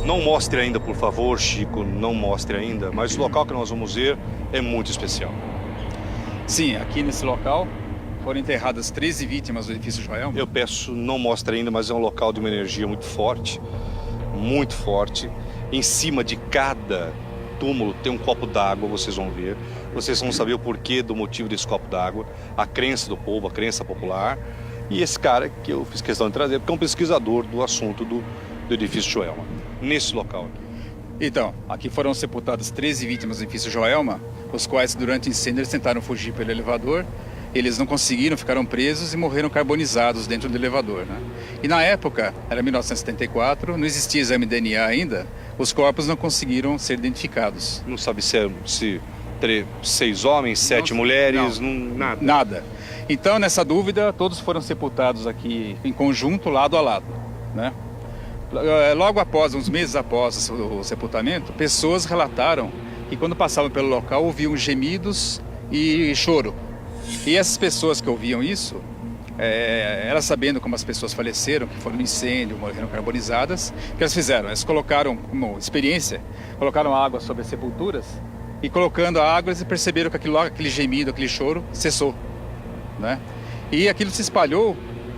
Speaker 1: Não mostre ainda, por favor, Chico, não mostre ainda, mas o local que nós vamos ver é muito especial.
Speaker 5: Sim, aqui nesse local foram enterradas 13 vítimas do edifício Joelma.
Speaker 1: Eu peço, não mostre ainda, mas é um local de uma energia muito forte. Muito forte. Em cima de cada túmulo tem um copo d'água, vocês vão ver. Vocês vão saber o porquê do motivo desse copo d'água, a crença do povo, a crença popular. E esse cara que eu fiz questão de trazer, porque é um pesquisador do assunto do edifício Joelma, nesse local aqui.
Speaker 5: Então, aqui foram sepultadas 13 vítimas do edifício Joelma, os quais durante o incêndio eles tentaram fugir pelo elevador. Eles não conseguiram, ficaram presos e morreram carbonizados dentro do elevador, né? E na época, era 1974, não existia exame de DNA ainda, os corpos não conseguiram ser identificados.
Speaker 1: Não sabe se 6 homens, 7 mulheres, nada.
Speaker 5: Nada. Então, nessa dúvida, todos foram sepultados aqui em conjunto, lado a lado, né? Logo após, uns meses após o sepultamento, pessoas relataram que quando passavam pelo local ouviam gemidos e choro. E essas pessoas que ouviam isso, elas sabendo como as pessoas faleceram, que foram no incêndio, morreram carbonizadas, o que elas fizeram? Elas colocaram, como experiência, colocaram água sobre as sepulturas e colocando a água eles perceberam que aquele gemido, aquele choro cessou, né? E aquilo se espalhou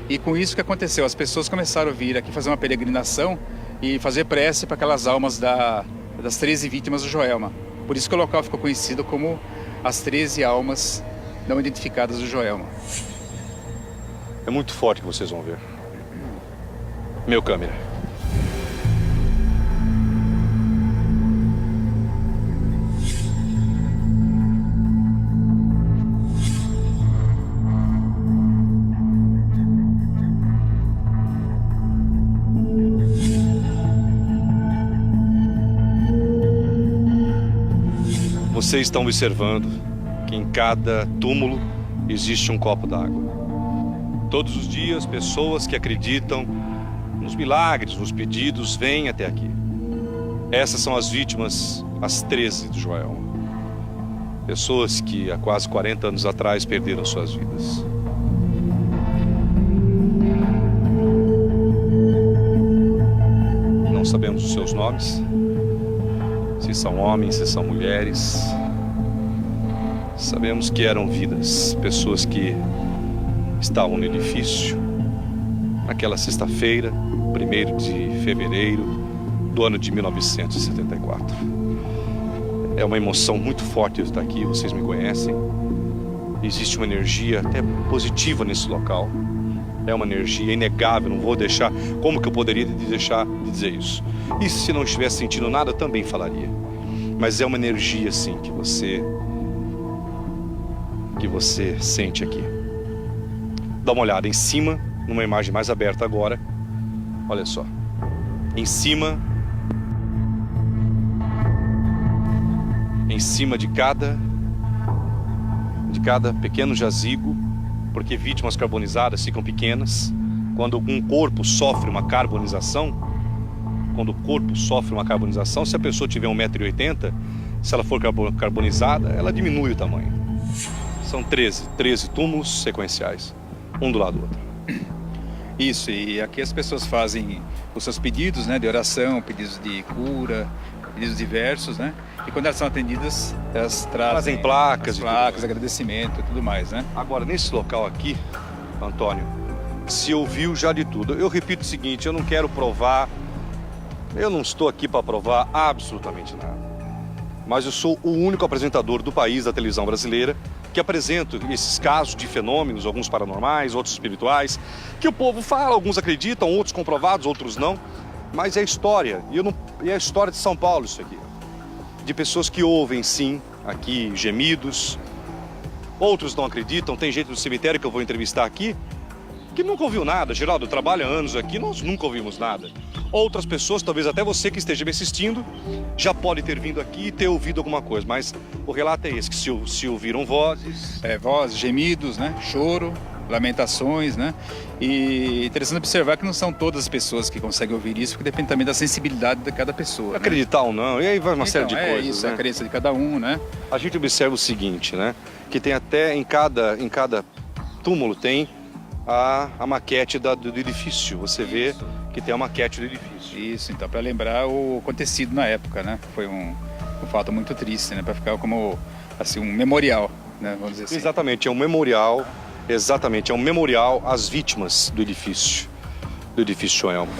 Speaker 5: e com isso o que aconteceu? As pessoas começaram a vir aqui fazer uma peregrinação e fazer prece para aquelas almas das 13 vítimas do Joelma. Por isso que o local ficou conhecido como as 13 almas não identificadas do Joelma.
Speaker 1: É muito forte que vocês vão ver. Meu câmera. Vocês estão observando que em cada túmulo existe um copo d'água. Todos os dias, pessoas que acreditam nos milagres, nos pedidos, vêm até aqui. Essas são as vítimas, as 13 do Joelma. Pessoas que há quase 40 anos atrás perderam suas vidas. Não sabemos os seus nomes, se são homens, se são mulheres. Sabemos que eram vidas, pessoas que estavam no edifício naquela sexta-feira, 1º de fevereiro do ano de 1974. É uma emoção muito forte eu estar aqui, vocês me conhecem. Existe uma energia até positiva nesse local. É uma energia inegável, não vou deixar... Como que eu poderia deixar de dizer isso? E se não estivesse sentindo nada, eu também falaria. Mas é uma energia, assim, que você sente aqui. Dá uma olhada em cima, numa imagem mais aberta agora. Olha só. Em cima de cada pequeno jazigo, porque vítimas carbonizadas ficam pequenas. Quando um corpo sofre uma carbonização, se a pessoa tiver 1,80 m, se ela for carbonizada, ela diminui o tamanho. São 13 túmulos sequenciais, um do lado do outro.
Speaker 5: Isso, e aqui as pessoas fazem os seus pedidos, né, de oração, pedidos de cura, pedidos diversos, né? E quando elas são atendidas, elas trazem
Speaker 1: placas,
Speaker 5: agradecimento e tudo mais, né?
Speaker 1: Agora, nesse local aqui, Antônio, se ouviu já de tudo. Eu repito o seguinte, eu não quero provar, eu não estou aqui para provar absolutamente nada.
Speaker 2: mas eu sou o único apresentador do país, da televisão brasileira, que apresento esses casos de fenômenos, alguns paranormais, outros espirituais, que o povo fala, alguns acreditam, outros comprovados, outros não, mas é história, e é a história de São Paulo isso aqui. De pessoas que ouvem, sim, aqui gemidos, outros não acreditam, tem gente do cemitério que eu vou entrevistar aqui, que nunca ouviu nada. Geraldo, trabalha há anos aqui, nós nunca ouvimos nada. Outras pessoas, talvez até você que esteja me assistindo, já pode ter vindo aqui e ter ouvido alguma coisa, mas o relato é esse, que se ouviram vozes...
Speaker 5: Vozes, gemidos, né? Choro, lamentações, né? E interessante observar que não são todas as pessoas que conseguem ouvir isso, porque depende também da sensibilidade de cada pessoa.
Speaker 2: Acreditar ou não, e aí vai uma série de coisas,
Speaker 5: isso,
Speaker 2: né?
Speaker 5: a crença de cada um, né?
Speaker 2: A gente observa o seguinte, né? Que tem até em cada túmulo tem a maquete do edifício. Você vê que tem a maquete do edifício.
Speaker 5: Isso, então, para lembrar o acontecido na época, né? Foi um fato muito triste, né? Para ficar como, assim, um memorial, né? Vamos dizer assim.
Speaker 2: Exatamente, é um memorial, às vítimas do edifício Joelma.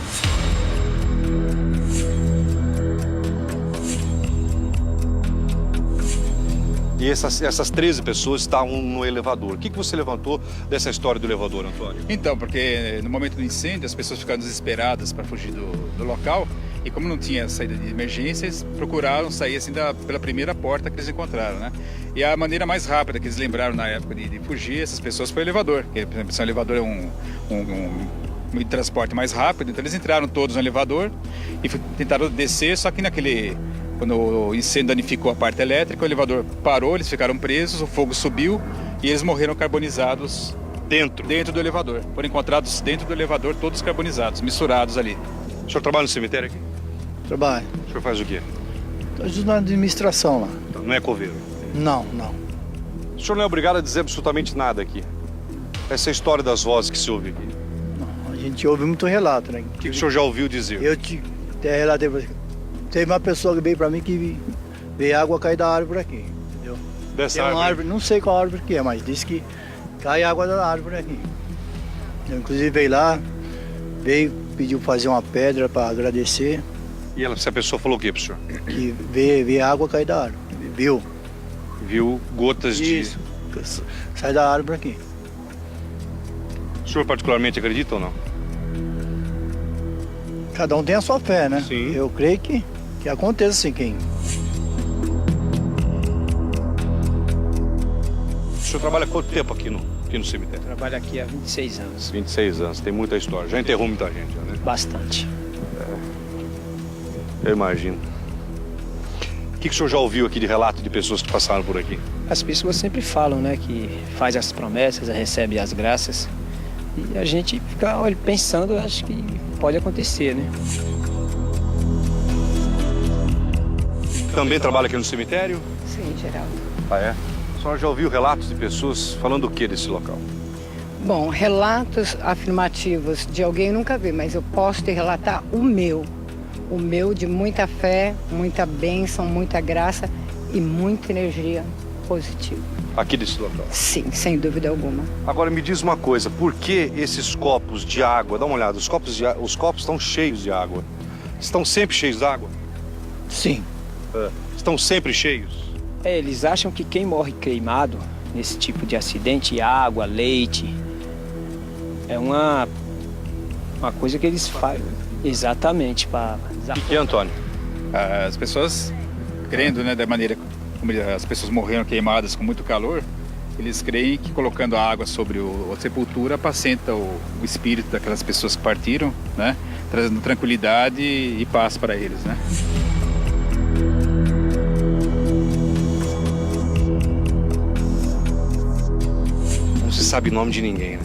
Speaker 2: E essas 13 pessoas estavam no elevador. O que você levantou dessa história do elevador, Antônio?
Speaker 5: Então, porque no momento do incêndio as pessoas ficaram desesperadas para fugir do local e como não tinha saída de emergência, eles procuraram sair assim pela primeira porta que eles encontraram, né? E a maneira mais rápida que eles lembraram na época de fugir, essas pessoas, foi o elevador. Porque, por exemplo, o elevador é um meio de transporte mais rápido, então eles entraram todos no elevador e tentaram descer, só que quando o incêndio danificou a parte elétrica, o elevador parou, eles ficaram presos, o fogo subiu e eles morreram carbonizados dentro do elevador. Foram encontrados dentro do elevador, todos carbonizados, misturados ali.
Speaker 2: O senhor trabalha no cemitério aqui?
Speaker 6: Trabalho.
Speaker 2: O senhor faz o quê?
Speaker 6: Estou ajudando na administração lá.
Speaker 2: Não é coveiro?
Speaker 6: Não.
Speaker 2: O senhor não é obrigado a dizer absolutamente nada aqui. Essa é a história das vozes que se ouve aqui.
Speaker 6: Não, a gente ouve muito relato, né?
Speaker 2: O que o senhor já ouviu dizer?
Speaker 6: Eu até relatei pra você. Teve uma pessoa que veio pra mim que veio água cair da árvore aqui, entendeu?
Speaker 2: Dessa
Speaker 6: Tem uma
Speaker 2: árvore?
Speaker 6: árvore, não sei qual árvore que é, mas disse que cai água da árvore aqui. Eu, inclusive veio lá, pediu fazer uma pedra para agradecer.
Speaker 2: E essa pessoa falou o quê pro senhor?
Speaker 6: Que veio água cair da árvore.
Speaker 2: Viu gotas
Speaker 6: Isso, sai da árvore aqui.
Speaker 2: O senhor particularmente acredita ou não?
Speaker 6: Cada um tem a sua fé, né?
Speaker 2: Sim.
Speaker 6: Eu creio que aconteça assim,
Speaker 2: O senhor trabalha quanto tempo aqui no cemitério?
Speaker 7: Trabalho aqui há 26 anos.
Speaker 2: 26 anos, tem muita história. Já enterrou muita gente, né?
Speaker 7: Bastante.
Speaker 2: Eu imagino. O que o senhor já ouviu aqui de relato de pessoas que passaram por aqui?
Speaker 7: As pessoas sempre falam, né, que faz as promessas, recebe as graças. E a gente fica pensando, acho que pode acontecer, né?
Speaker 2: Também trabalha aqui no cemitério?
Speaker 8: Sim, Geraldo.
Speaker 2: Ah, é? A senhora já ouviu relatos de pessoas falando o que desse local?
Speaker 8: Bom, relatos afirmativos de alguém eu nunca vi, mas eu posso te relatar o meu. O meu de muita fé, muita bênção, muita graça e muita energia positiva.
Speaker 2: Aqui desse local?
Speaker 8: Sim, sem dúvida alguma.
Speaker 2: Agora me diz uma coisa, por que esses copos de água? Dá uma olhada, os copos estão cheios de água. Estão sempre cheios de água?
Speaker 6: Sim.
Speaker 2: Estão sempre cheios?
Speaker 7: Eles acham que quem morre queimado nesse tipo de acidente, água, leite, é uma coisa que eles fazem exatamente para...
Speaker 2: O que é, Antônio?
Speaker 5: As pessoas, crendo, né, da maneira como as pessoas morreram queimadas com muito calor, eles creem que colocando a água sobre a sepultura apacenta o espírito daquelas pessoas que partiram, né, trazendo tranquilidade e paz para eles, né?
Speaker 2: Não se sabe o nome de ninguém, né?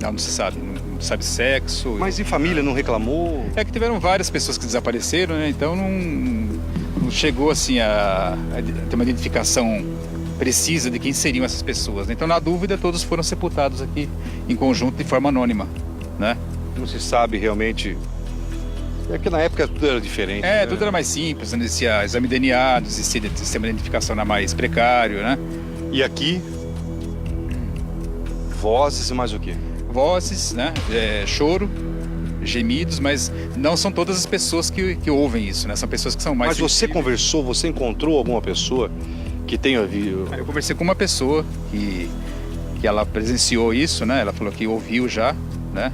Speaker 5: Não se sabe, não sabe sexo.
Speaker 2: Mas e família não reclamou?
Speaker 5: É que tiveram várias pessoas que desapareceram, né? Então não chegou assim a ter uma identificação precisa de quem seriam essas pessoas, né? Então, na dúvida, todos foram sepultados aqui em conjunto de forma anônima, né?
Speaker 2: Não se sabe realmente. É que na época tudo era diferente. né?
Speaker 5: Tudo era mais simples, não existia exame de DNA, não existia sistema de identificação era mais precário, né?
Speaker 2: E aqui, vozes e mais o quê?
Speaker 5: Vozes, né? Choro gemidos, mas não são todas as pessoas que ouvem isso, né? São pessoas que são mais...
Speaker 1: Mas você conversou, você encontrou alguma pessoa que tenha ouvido?
Speaker 5: Eu conversei com uma pessoa que ela presenciou isso, né? Ela falou que ouviu já, né?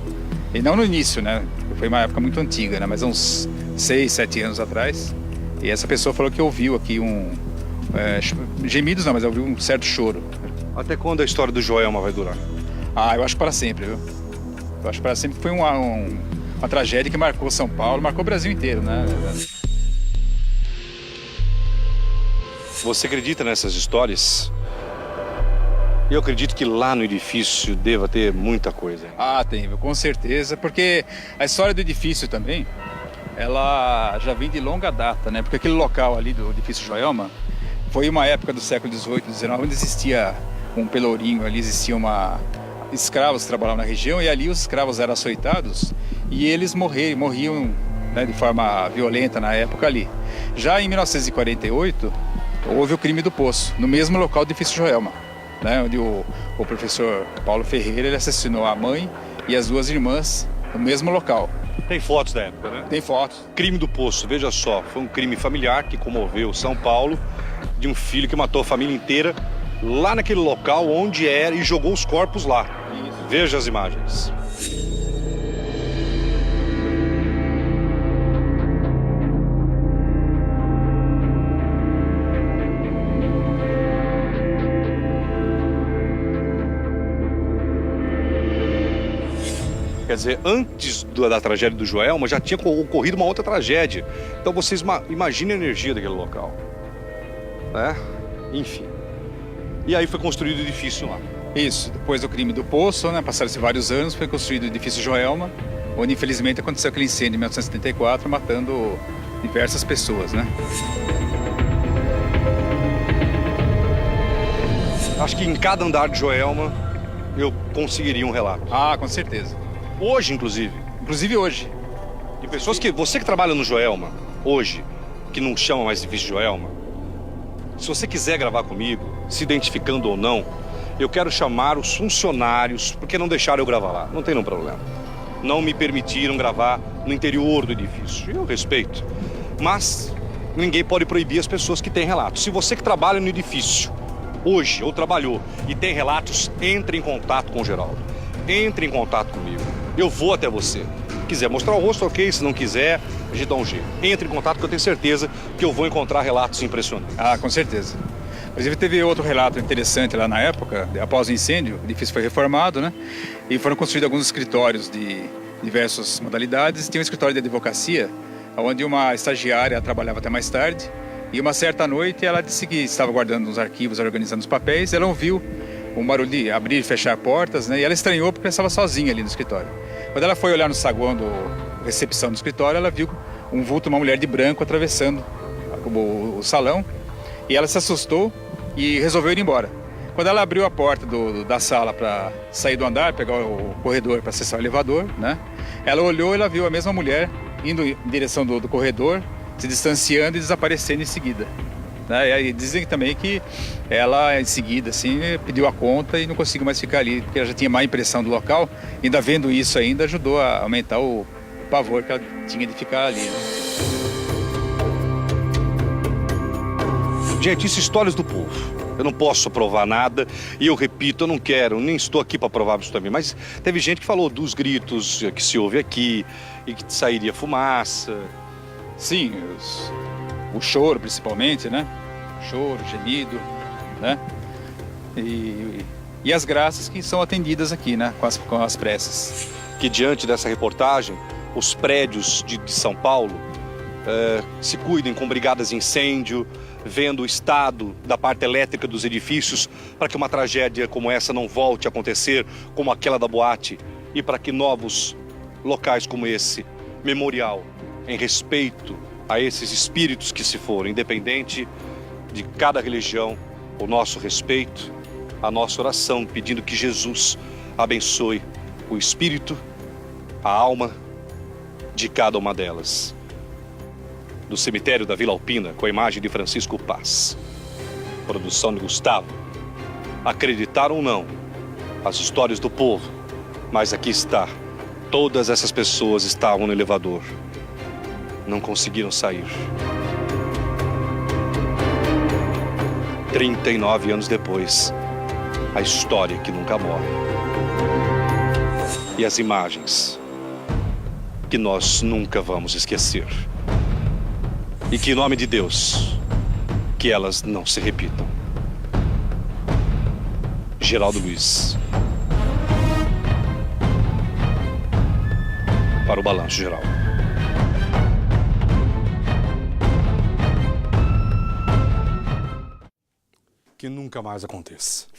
Speaker 5: E não no início, né? Foi uma época muito antiga, né? Mas uns 6, 7 anos atrás. E essa pessoa falou que ouviu aqui gemidos não, mas ouviu um certo choro.
Speaker 1: Até quando a história do Joelma vai durar?
Speaker 5: Ah, eu acho para sempre, viu? Eu acho que para sempre foi uma tragédia que marcou São Paulo, marcou o Brasil inteiro, né?
Speaker 1: Você acredita nessas histórias? Eu acredito que lá no edifício deva ter muita coisa.
Speaker 5: Ah, tem, com certeza, porque a história do edifício também, ela já vem de longa data, né? Porque aquele local ali do edifício Joelma foi uma época do século XVIII, XIX, onde existia um pelourinho, ali existia escravos que trabalhavam na região, e ali os escravos eram açoitados e eles morriam, né, de forma violenta na época ali. Já em 1948, houve o crime do Poço, no mesmo local do edifício Joelma, né, onde o professor Paulo Ferreira ele assassinou a mãe e as 2 irmãs no mesmo local.
Speaker 1: Tem fotos da época, né?
Speaker 5: Tem fotos.
Speaker 1: Crime do Poço, veja só, foi um crime familiar que comoveu São Paulo, de um filho que matou a família inteira lá naquele local onde era e jogou os corpos lá.
Speaker 5: Isso.
Speaker 1: Veja as imagens. Quer dizer, antes da tragédia do Joelma já tinha ocorrido uma outra tragédia. Então vocês imaginem a energia daquele local, né? Enfim. E aí foi construído o edifício lá.
Speaker 5: Isso, depois do crime do Poço, né, passaram-se vários anos, foi construído o edifício Joelma, onde infelizmente aconteceu aquele incêndio em 1974, matando diversas pessoas, né?
Speaker 1: Acho que em cada andar de Joelma eu conseguiria um relato.
Speaker 5: Ah, com certeza.
Speaker 1: Hoje, inclusive.
Speaker 5: Inclusive hoje.
Speaker 1: De pessoas que... Você que trabalha no Joelma, hoje, que não chama mais edifício Joelma, se você quiser gravar comigo, se identificando ou não, eu quero chamar os funcionários, porque não deixaram eu gravar lá. Não tem nenhum problema. Não me permitiram gravar no interior do edifício. Eu respeito. Mas ninguém pode proibir as pessoas que têm relatos. Se você que trabalha no edifício, hoje, ou trabalhou, e tem relatos, entre em contato com o Geraldo. Entre em contato comigo. Eu vou até você. Se quiser mostrar o rosto, ok. Se não quiser, a gente dá um jeito. Entre em contato que eu tenho certeza que eu vou encontrar relatos impressionantes.
Speaker 5: Ah, com certeza. Inclusive teve outro relato interessante lá na época, após o incêndio, o edifício foi reformado, né? E foram construídos alguns escritórios de diversas modalidades. Tinha um escritório de advocacia, onde uma estagiária trabalhava até mais tarde. E uma certa noite ela disse que estava guardando os arquivos, organizando os papéis. Ela ouviu um barulho de abrir e fechar portas, né? E ela estranhou porque estava sozinha ali no escritório. Quando ela foi olhar no saguão da recepção do escritório, ela viu um vulto, uma mulher de branco atravessando o salão. E ela se assustou e resolveu ir embora. Quando ela abriu a porta da sala para sair do andar, pegar o corredor para acessar o elevador, né? Ela olhou e ela viu a mesma mulher indo em direção do corredor, se distanciando e desaparecendo em seguida. Né? E aí dizem também que ela, em seguida, assim, pediu a conta e não conseguiu mais ficar ali, porque ela já tinha má impressão do local. Ainda vendo isso ainda, ajudou a aumentar o pavor que ela tinha de ficar ali, né?
Speaker 1: Gente, isso é histórias do povo. Eu não posso provar nada e eu repito, eu não quero, nem estou aqui para provar isso também. Mas teve gente que falou dos gritos que se ouve aqui e que sairia fumaça.
Speaker 5: Sim, o choro principalmente, né? Choro, gemido, né? E as graças que são atendidas aqui, né? Com as preces.
Speaker 1: Que diante dessa reportagem, os prédios de São Paulo se cuidem com brigadas de incêndio, vendo o estado da parte elétrica dos edifícios para que uma tragédia como essa não volte a acontecer, como aquela da boate, e para que novos locais como esse, memorial, em respeito a esses espíritos que se foram, independente de cada religião, o nosso respeito, a nossa oração, pedindo que Jesus abençoe o espírito, a alma de cada uma delas. Do cemitério da Vila Alpina, com a imagem de Francisco Paz. Produção de Gustavo. Acreditar ou não, as histórias do povo, mas aqui está
Speaker 2: Todas essas pessoas estavam no elevador. Não conseguiram sair. 39 anos depois, a história que nunca morre. E as imagens que nós nunca vamos esquecer. E que, em nome de Deus, que elas não se repitam. Geraldo Luiz. Para o Balanço Geral.
Speaker 1: Que nunca mais aconteça.